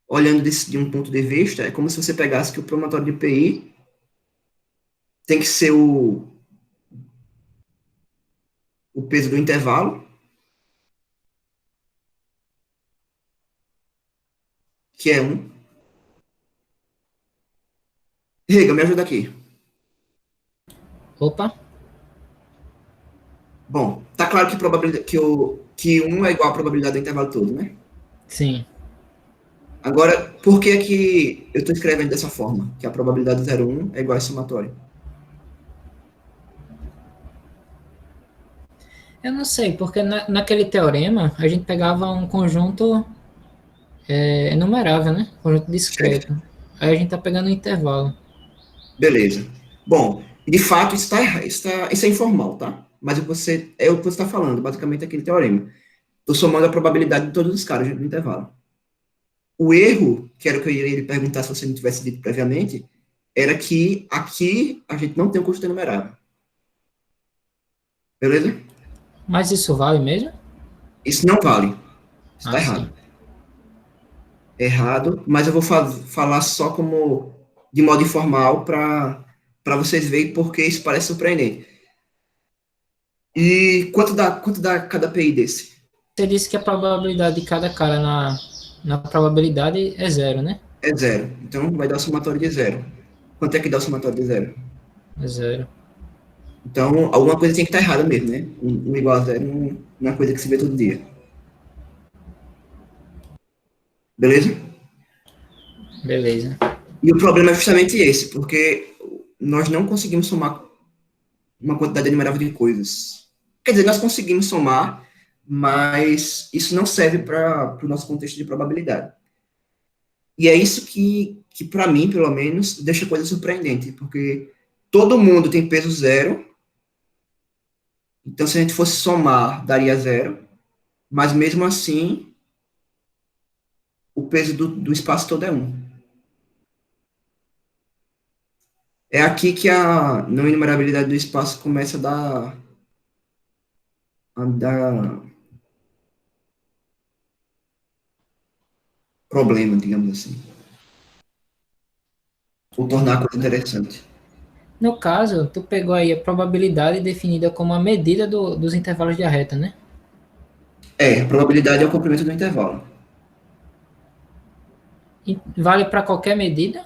A: Olhando de um ponto de vista, é como se você pegasse que o somatório de PI tem que ser o peso do intervalo, que é 1. Rega, me ajuda aqui.
E: Opa,
A: Bom, tá claro que probabilidade que 1 é igual à probabilidade do intervalo todo, né?
E: Sim.
A: Agora, por que que eu estou escrevendo dessa forma? Que a probabilidade do 0,1 é igual a somatório.
E: Eu não sei, porque naquele teorema a gente pegava um conjunto enumerável, né? Conjunto discreto. Aí a gente tá pegando um intervalo.
A: Beleza. Bom, de fato, isso é informal, tá? Mas é o que você está falando, basicamente aquele teorema. Estou somando a probabilidade de todos os caras no intervalo. O erro, que era o que eu iria lhe perguntar se você não tivesse dito previamente, era que aqui a gente não tem um conjunto enumerável. Beleza?
E: Mas isso vale mesmo?
A: Isso não vale. Isso está
E: Ah,
A: errado.
E: sim.
A: Errado, mas eu vou falar só como de modo informal para vocês verem porque isso parece surpreendente. E quanto dá cada PI desse?
E: Você disse que a probabilidade de cada cara na probabilidade é zero, né?
A: É zero. Então vai dar o somatório de zero. Quanto é que dá o somatório de zero?
E: É zero.
A: Então, alguma coisa tem que estar errada mesmo, né? Um igual a zero não é uma coisa que se vê todo dia. Beleza?
E: Beleza.
A: E o problema é justamente esse, porque nós não conseguimos somar uma quantidade enumerável de coisas. Quer dizer, nós conseguimos somar, mas isso não serve para o nosso contexto de probabilidade. E é isso que para mim, pelo menos, deixa a coisa surpreendente, porque todo mundo tem peso zero, então se a gente fosse somar, daria zero, mas mesmo assim, o peso do espaço todo é 1. É aqui que a não enumerabilidade do espaço começa a dar problema, digamos assim. Ou tornar a coisa interessante.
E: No caso, tu pegou aí a probabilidade definida como a medida dos intervalos de arreta, né?
A: A probabilidade é o comprimento do intervalo.
E: E vale para qualquer medida?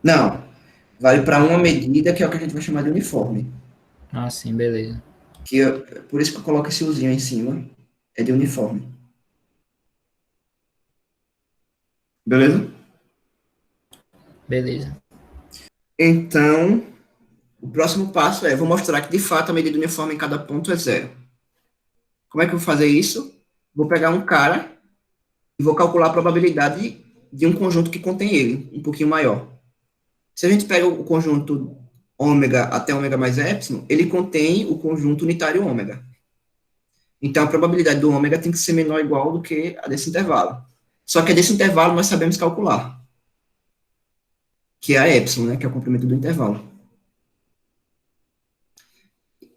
A: Não, vale para uma medida que é o que a gente vai chamar de uniforme.
E: Ah, sim, beleza.
A: Por isso que eu coloco esse uzinho em cima, é de uniforme. Beleza?
E: Beleza.
A: Então, o próximo passo vou mostrar que de fato a medida uniforme em cada ponto é zero. Como é que eu vou fazer isso? Vou pegar um cara e vou calcular a probabilidade de um conjunto que contém ele, um pouquinho maior. Se a gente pega o conjunto ômega até ômega mais epsilon, ele contém o conjunto unitário ômega. Então, a probabilidade do ômega tem que ser menor ou igual do que a desse intervalo. Só que a desse intervalo nós sabemos calcular, que é a epsilon, né, que é o comprimento do intervalo.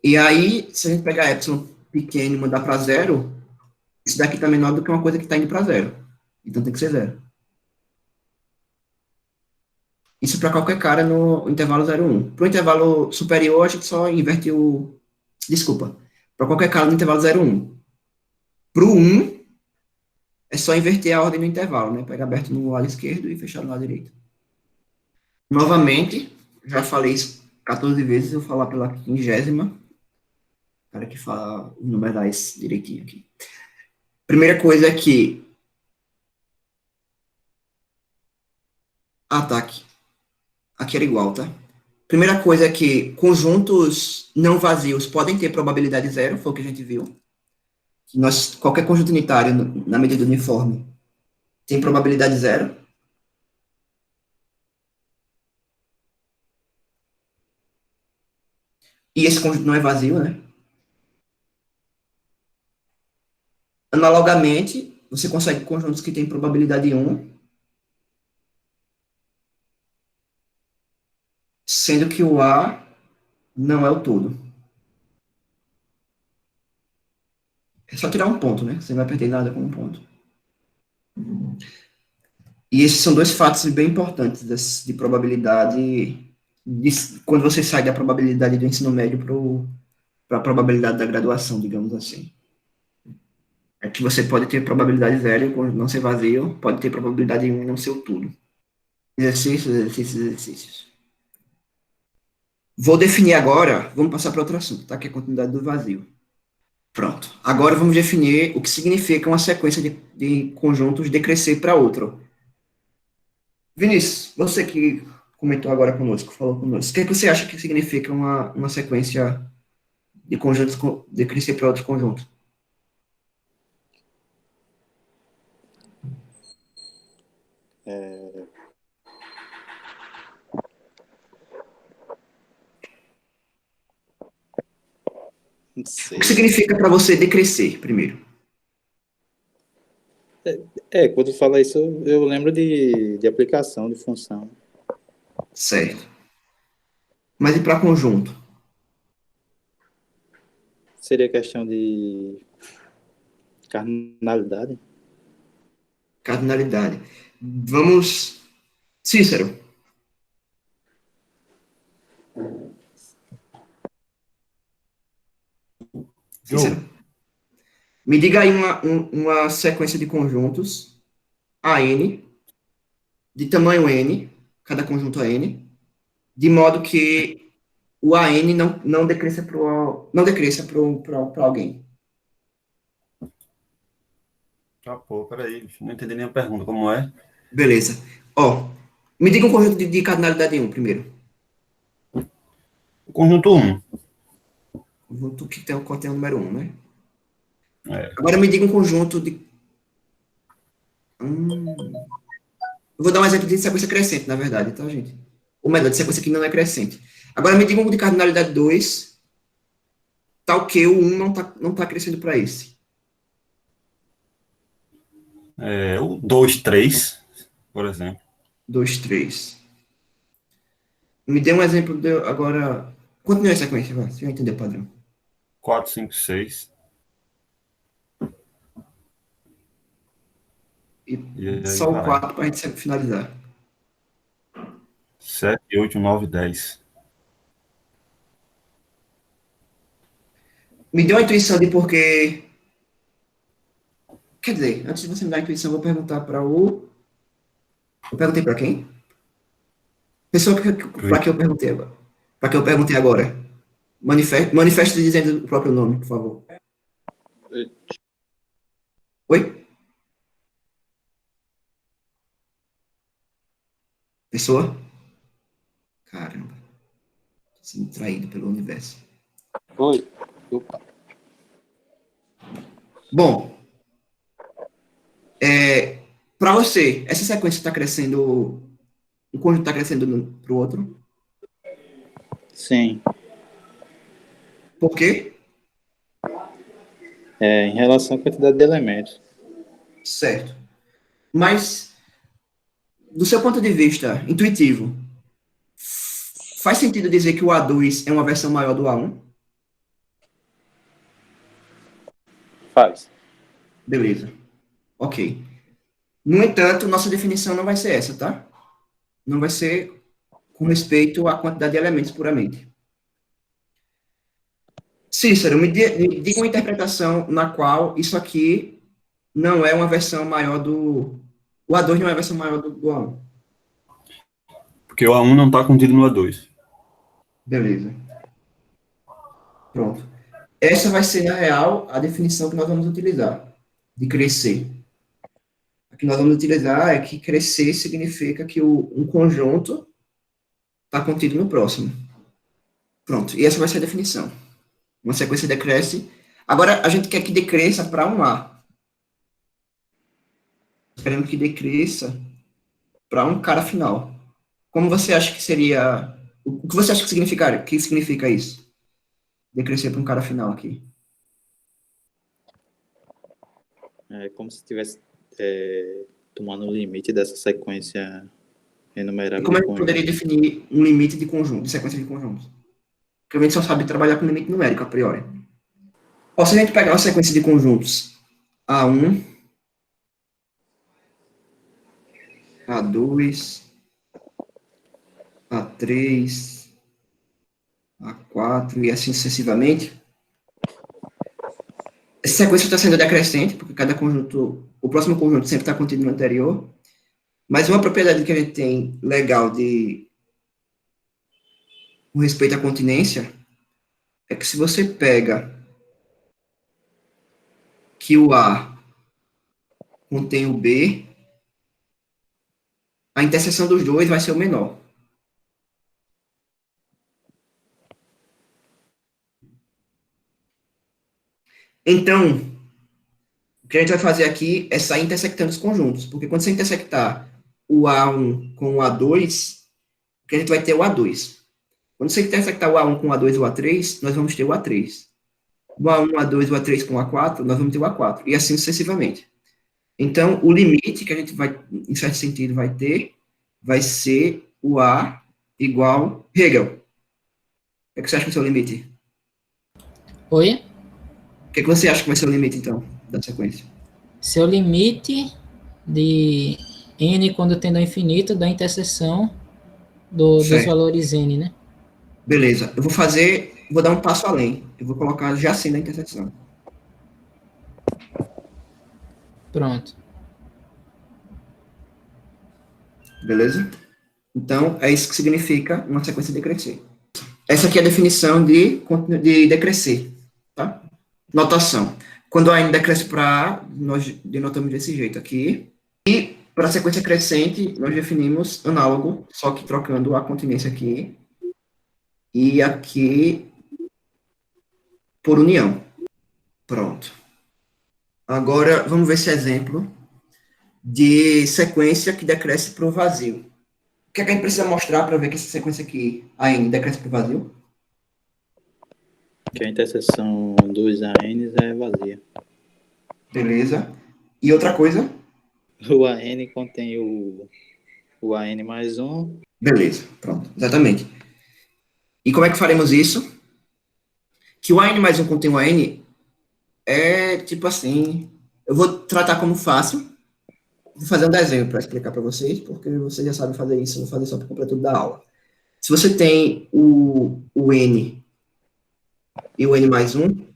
A: E aí, se a gente pegar epsilon pequeno e mandar para zero, isso daqui está menor do que uma coisa que está indo para zero. Então, tem que ser zero. Isso para qualquer cara no intervalo 0,1. Para o intervalo superior, a gente só inverte o... Desculpa. Para qualquer cara no intervalo 0,1. Para o 1, é só inverter a ordem do intervalo, né? Pega aberto no lado esquerdo e fechar no lado direito. Novamente, já falei isso 14 vezes, eu vou falar pela 50ª. Cara que fala os numerais direitinho aqui. Primeira coisa é que... Ataque. Aqui era igual, tá? Primeira coisa é que conjuntos não vazios podem ter probabilidade zero, foi o que a gente viu. Qualquer conjunto unitário, na medida uniforme, tem probabilidade zero. E esse conjunto não é vazio, né? Analogamente, você consegue conjuntos que têm probabilidade 1, sendo que o A não é o todo. É só tirar um ponto, né? Você não vai perder nada com um ponto. E esses são dois fatos bem importantes de probabilidade, quando você sai da probabilidade do ensino médio para a probabilidade da graduação, digamos assim. É que você pode ter probabilidade zero e não ser vazio, pode ter probabilidade 1 e não ser o tudo. Exercícios, exercícios, exercícios. Vou definir agora, vamos passar para outro assunto, tá? Que é a continuidade do vazio. Pronto. Agora vamos definir o que significa uma sequência de conjuntos decrescer para outro. Vinícius, você que comentou agora conosco, falou conosco, o que é que você acha que significa uma sequência de conjuntos decrescer para outro conjunto?
D: Não sei.
A: O que significa para você decrescer, primeiro?
D: Quando fala isso, eu lembro de aplicação, de função.
A: Certo. Mas e para conjunto?
D: Seria questão de cardinalidade?
A: Cardinalidade. Vamos. Cícero. Cícero. Me diga aí uma sequência de conjuntos AN, de tamanho N, cada conjunto AN, de modo que o AN não decresça para alguém.
B: Tá, pô, peraí, não entendi nem a pergunta, como é?
A: Beleza. Ó, me diga um conjunto de cardinalidade 1 primeiro.
B: O conjunto 1.
A: Conjunto que contém o número 1, né?
B: É.
A: Agora me diga um conjunto de... Eu vou dar um exemplo de sequência crescente, na verdade, tá, gente? Ou melhor, de sequência que não é crescente. Agora me diga um de cardinalidade 2, tal que o 1 não tá crescendo para esse.
B: O 2, 3, por exemplo.
A: 2, 3. Me dê um exemplo agora... Continue a sequência, vai, você vai entender o padrão.
B: 4, 5, 6.
A: E
B: aí
A: só o
B: vai.
A: 4 para a gente finalizar.
B: 7, 8, 9, 10.
A: Me dê uma intuição de porquê... Quer dizer, antes de você me dar a intuição, eu vou perguntar para o... Eu perguntei para quem? Pessoa para que eu perguntei agora. Para que eu perguntei agora. Manifeste dizendo o próprio nome, por favor. Oi? Pessoa? Caramba. Tô sendo traído pelo universo.
D: Oi. Opa.
A: Bom, para você, essa sequência está crescendo... Um conjunto está crescendo para o outro?
D: Sim.
A: Por quê?
D: Em relação à quantidade de elementos.
A: Certo. Mas, do seu ponto de vista intuitivo, faz sentido dizer que o A2 é uma versão maior do A1?
D: Faz.
A: Beleza. Ok. No entanto, nossa definição não vai ser essa, tá? Não vai ser com respeito à quantidade de elementos puramente. Cícero, me diga uma interpretação na qual isso aqui não é uma versão maior do... O A2 não é a versão maior do A1.
B: Porque o A1 não está contido no A2.
A: Beleza. Pronto. Essa vai ser, na real, a definição que nós vamos utilizar, de crescer. A que nós vamos utilizar é que crescer significa que um conjunto está contido no próximo. Pronto. E essa vai ser a definição. Uma sequência decresce. Agora, a gente quer que decresça para um A. Queremos que decresça para um cara final. Como você acha que seria... O que você acha que significa isso? Decrescer para um cara final aqui.
D: É como se estivesse tomando o limite dessa sequência enumerável.
A: E como a
D: de
A: gente
D: conjuntos.
A: poderia definir um limite de conjunto, de sequência de conjuntos? Porque a gente só sabe trabalhar com limite numérico, a priori. Ó, se a gente pegar uma sequência de conjuntos A1, A2, A3, A4 e assim sucessivamente, essa sequência está sendo decrescente, porque cada conjunto, o próximo conjunto sempre está contido no anterior, mas uma propriedade que a gente tem legal com respeito à continência é que se você pega que o A contém o B, a interseção dos dois vai ser o menor. Então, o que a gente vai fazer aqui é sair intersectando os conjuntos, porque quando você intersectar o A1 com o A2, o que a gente vai ter é o A2. Quando você intersectar o A1 com o A2 e o A3, nós vamos ter o A3. O A1, o A2 e o A3 com o A4, nós vamos ter o A4, e assim sucessivamente. Então, o limite que a gente vai, em certo sentido, vai ter, vai ser o A igual Hegel. O que você acha que vai ser o limite?
E: Oi?
A: O que você acha que vai ser o limite, então, da sequência?
E: Seu limite de n quando tende ao infinito da interseção dos
A: Certo.
E: valores n, né?
A: Beleza. Eu vou dar um passo além. Eu vou colocar já assim na interseção.
E: Pronto.
A: Beleza? Então, é isso que significa uma sequência decrescer. Essa aqui é a definição de decrescer, tá? Notação. Quando a n decresce para A, nós denotamos desse jeito aqui. E para a sequência crescente, nós definimos análogo, só que trocando a continência aqui e aqui por união. Pronto. Agora, vamos ver esse exemplo de sequência que decresce para o vazio. O que é que a gente precisa mostrar para ver que essa sequência aqui, a n, decresce para o vazio?
D: Que a interseção dos ANs é vazia.
A: Beleza. E outra coisa?
D: O AN contém o AN mais 1.
A: Beleza, pronto, exatamente. E como é que faremos isso? Que o AN mais 1 contém o AN é tipo assim, eu vou tratar como fácil, vou fazer um desenho para explicar para vocês, porque vocês já sabem fazer isso, eu vou fazer só para o completude da aula. Se você tem o N e o N mais 1,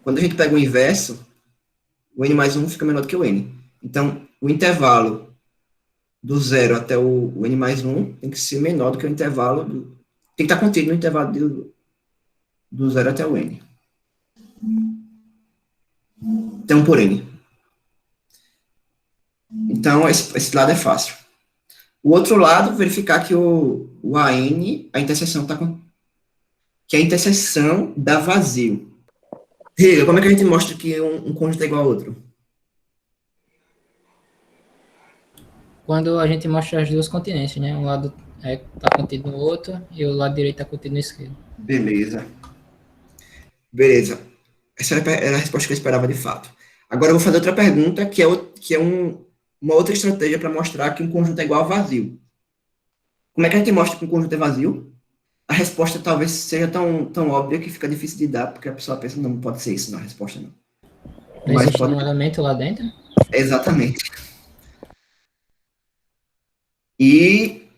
A: quando a gente pega o inverso, o N mais 1 fica menor do que o N. Então, o intervalo do 0 até o N mais 1 tem que ser menor do que o intervalo, tem que estar contido no intervalo do 0 até o N. Então, por N. Então, esse lado é fácil. O outro lado, verificar que o AN, a interseção está com... que a interseção dá vazio. Riga, como é que a gente mostra que um conjunto é igual ao outro?
E: Quando a gente mostra as duas continências, né? Um lado está contido no outro e o lado direito está contido no esquerdo.
A: Beleza. Beleza. Essa era a resposta que eu esperava de fato. Agora eu vou fazer outra pergunta, que é uma outra estratégia para mostrar que um conjunto é igual a vazio. Como é que a gente mostra que um conjunto é vazio? A resposta talvez seja tão óbvia que fica difícil de dar, porque a pessoa pensa, não pode ser isso, não, a resposta não.
E: Não existe um elemento lá dentro?
A: Exatamente. E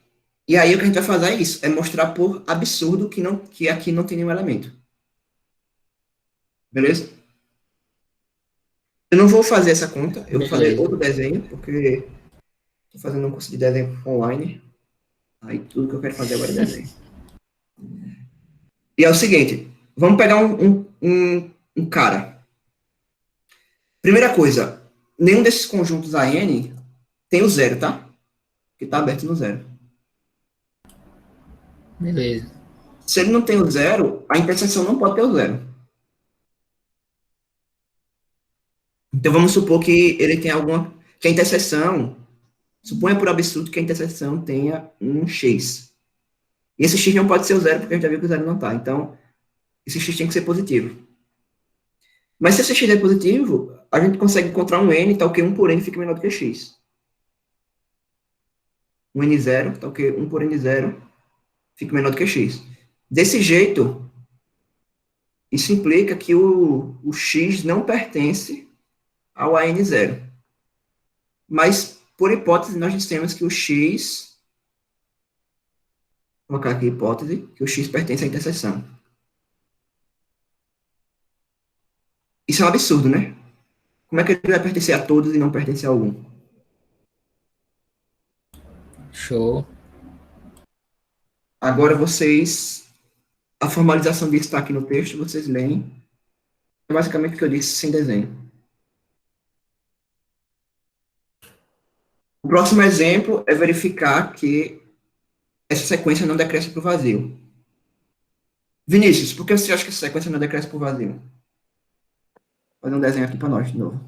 A: aí o que a gente vai fazer é isso, é mostrar por absurdo que aqui não tem nenhum elemento. Beleza? Eu não vou fazer essa conta, eu vou fazer outro desenho, porque estou fazendo um curso de desenho online. Aí tudo que eu quero fazer agora é desenho. E é o seguinte, vamos pegar um cara. Primeira coisa, nenhum desses conjuntos AN tem o 0, tá? Que está aberto no 0.
E: Beleza.
A: Se ele não tem o 0, a interseção não pode ter o 0. Então vamos supor que ele tem que a interseção, suponha por absurdo que a interseção tenha um x. E esse x não pode ser o 0, porque a gente já viu que o 0 não está. Então, esse x tem que ser positivo. Mas se esse x é positivo, a gente consegue encontrar um n, tal que 1 por n fica menor do que x. Um n0, tal que 1 por n0 fica menor do que x. Desse jeito, isso implica que o x não pertence ao AN0. Mas, por hipótese, nós dissemos que o x, vou colocar aqui hipótese, que o x pertence à interseção. Isso é um absurdo, né? Como é que ele vai pertencer a todos e não pertencer a algum?
E: Show.
A: Agora vocês, a formalização disso está aqui no texto, vocês leem É basicamente o que eu disse sem desenho. O próximo exemplo é verificar que essa sequência não decresce para o vazio. Vinícius, por que você acha que essa sequência não decresce para o vazio? Vou fazer um desenho aqui para nós de novo.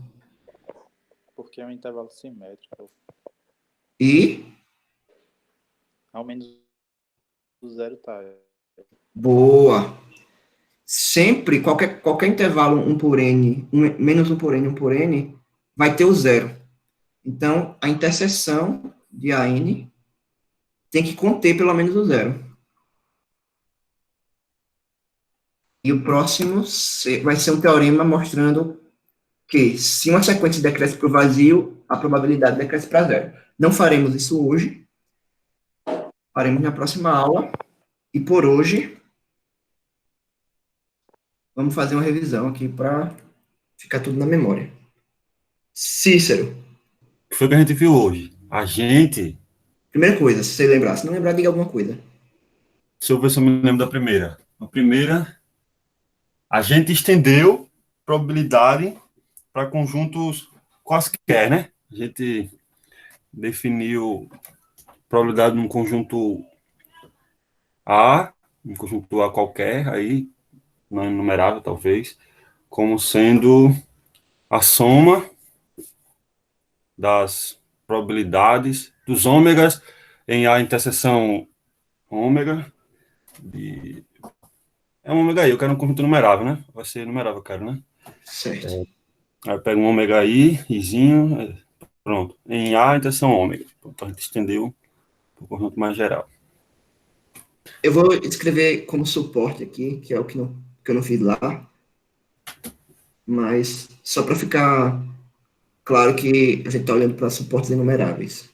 D: Porque é um intervalo simétrico.
A: E,
D: Ao menos o zero tá.
A: boa. Sempre, qualquer intervalo 1 por n, menos 1 por n, 1 por n, vai ter o zero. Então, a interseção de AN tem que conter pelo menos o zero. E o próximo vai ser um teorema mostrando que se uma sequência decresce para o vazio, a probabilidade decresce para zero. Não faremos isso hoje, faremos na próxima aula. E por hoje, vamos fazer uma revisão aqui para ficar tudo na memória. Cícero,
B: O que foi que a gente viu hoje? A gente,
A: primeira coisa, se você lembrar. Se não lembrar, diga alguma coisa.
B: deixa eu ver se eu me lembro da primeira. A primeira, a gente estendeu probabilidade para conjuntos quaisquer, né? A gente definiu probabilidade num conjunto A, um conjunto A qualquer, aí, não enumerável talvez, como sendo a soma das probabilidades dos ômegas em A interseção ômega de... É um ômega I, eu quero um conjunto numerável, né? Vai ser numerável, eu quero, né?
A: Certo.
B: Aí eu pego um ômega I, Izinho, pronto. Em A interseção ômega. Então a gente estendeu para o conjunto mais geral.
A: Eu vou escrever como suporte aqui, que é o que eu não fiz lá, mas só para ficar claro que a gente está olhando para suportes enumeráveis.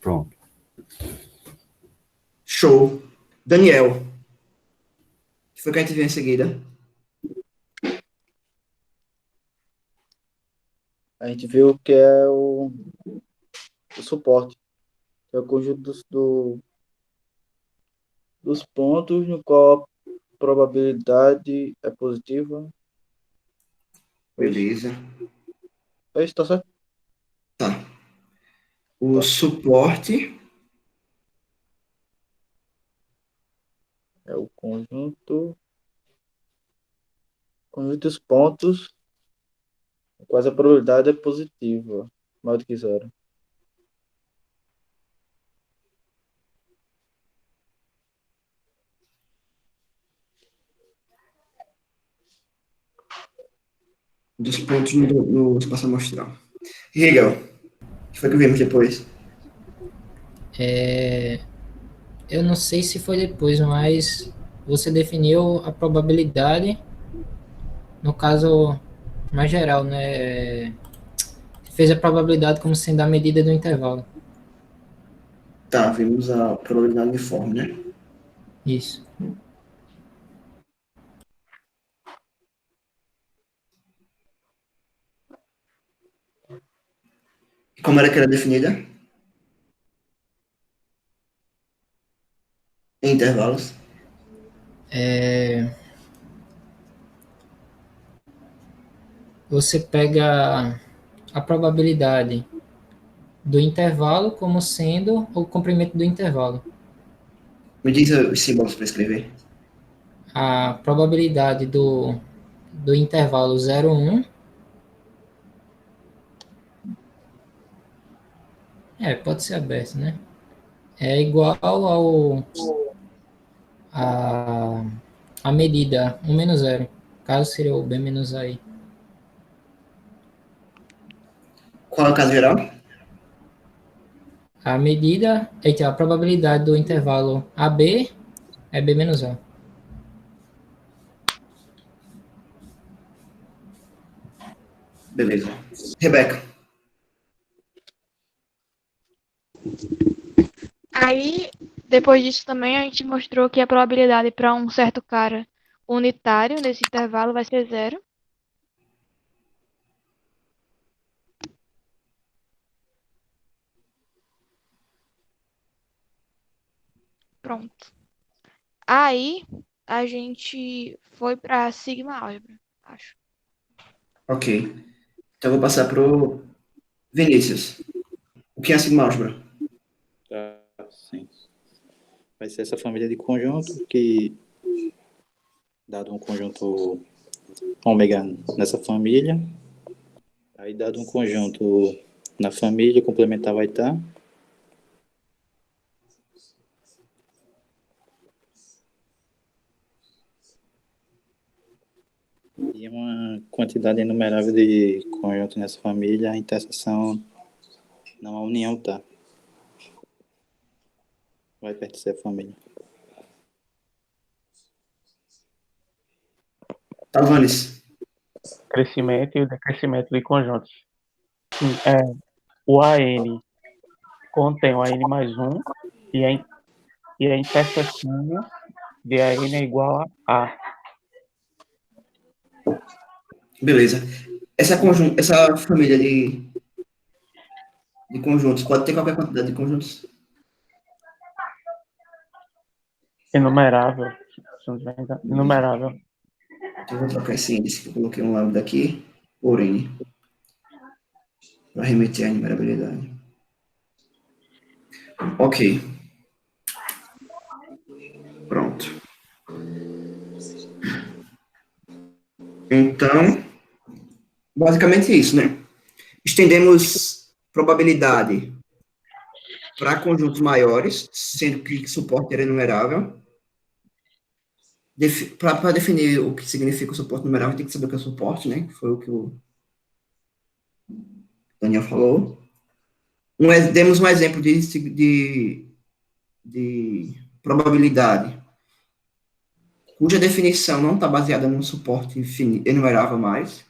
B: Pronto.
A: Show. Daniel, o que foi que a gente viu em seguida?
G: A gente viu que é o suporte, que é o conjunto dos pontos no qual a probabilidade é positiva.
A: Beleza.
G: É isso, tá certo?
A: Tá. O
G: Tá.
A: suporte
G: É o conjunto dos pontos no quais a probabilidade é positiva, maior do que zero.
A: dos pontos no espaço amostral. Hegel, o que foi que vimos depois?
E: Eu não sei se foi depois, mas você definiu a probabilidade, no caso mais geral, né? Fez a probabilidade como sendo a medida do intervalo.
A: Tá, vimos a probabilidade uniforme, né?
E: Isso.
A: Como era que era definida? Em intervalos.
E: Você pega a probabilidade do intervalo como sendo o comprimento do intervalo.
A: Me diz os símbolos para escrever.
E: A probabilidade do intervalo 0, 1 pode ser aberto, né? É igual a, a medida 1 menos 0. Caso seria o B menos AI.
A: Qual é o caso geral?
E: A medida é que a probabilidade do intervalo AB é B menos A.
A: Beleza. Rebeca.
C: Aí, depois disso também, a gente mostrou que a probabilidade para um certo cara unitário nesse intervalo vai ser zero. Pronto. Aí, a gente foi para sigma álgebra, acho.
A: Ok. Então, eu vou passar para o Vinícius. O que é a sigma álgebra?
D: Tá, sim. Vai ser essa família de conjunto que, dado um conjunto ômega nessa família, aí dado um conjunto na família, complementar vai estar. E uma quantidade inumerável de conjuntos nessa família, a interseção não a união tá. Vai pertencer à família.
A: Tavares.
F: Crescimento e o decrescimento de conjuntos. O AN contém o AN mais 1 e a interseção de AN é igual a A.
A: Beleza. Essa família de conjuntos pode ter qualquer quantidade de conjuntos?
F: Inumerável. Inumerável.
A: Então, eu vou trocar esse índice. Eu coloquei um lambda aqui, por N, para remeter à numerabilidade. Ok. Pronto. Então, basicamente isso, né? Estendemos probabilidade para conjuntos maiores, sendo que suporte era enumerável. Para definir o que significa o suporte numerável, tem que saber o que é suporte, né? Foi o que o Daniel falou. Demos um exemplo de probabilidade, cuja definição não está baseada num suporte enumerável mais.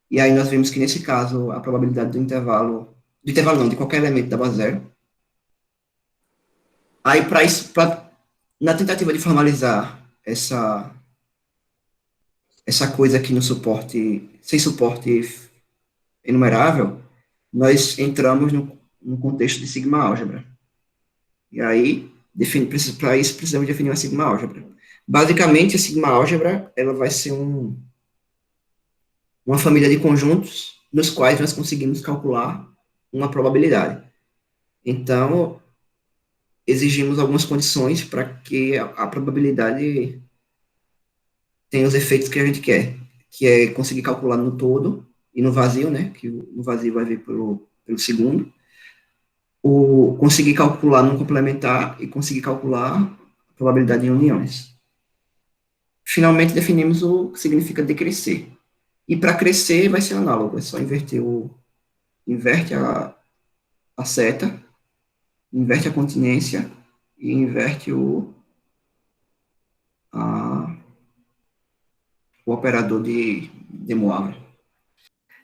A: E aí nós vimos que, nesse caso, a probabilidade do intervalo não, de qualquer elemento dava zero. Aí, na tentativa de formalizar essa coisa aqui no suporte, sem suporte enumerável, nós entramos no contexto de sigma álgebra. E aí, para isso, precisamos definir uma sigma álgebra. Basicamente, a sigma álgebra ela vai ser uma família de conjuntos nos quais nós conseguimos calcular uma probabilidade. Então, exigimos algumas condições para que a probabilidade tenha os efeitos que a gente quer, que é conseguir calcular no todo e no vazio, né, que no vazio vai vir pelo segundo, conseguir calcular no complementar e conseguir calcular a probabilidade de uniões. Finalmente, definimos o que significa decrescer. E para crescer vai ser análogo, é só inverte a seta, inverte a continência e inverte o operador de Moivre.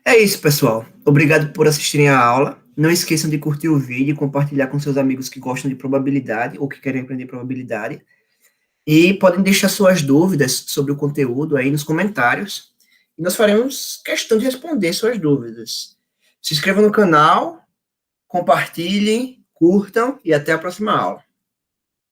A: É isso, pessoal. Obrigado por assistirem a aula. Não esqueçam de curtir o vídeo e compartilhar com seus amigos que gostam de probabilidade ou que querem aprender probabilidade. E podem deixar suas dúvidas sobre o conteúdo aí nos comentários. E nós faremos questão de responder suas dúvidas. Se inscrevam no canal, compartilhem, curtam e até a próxima aula.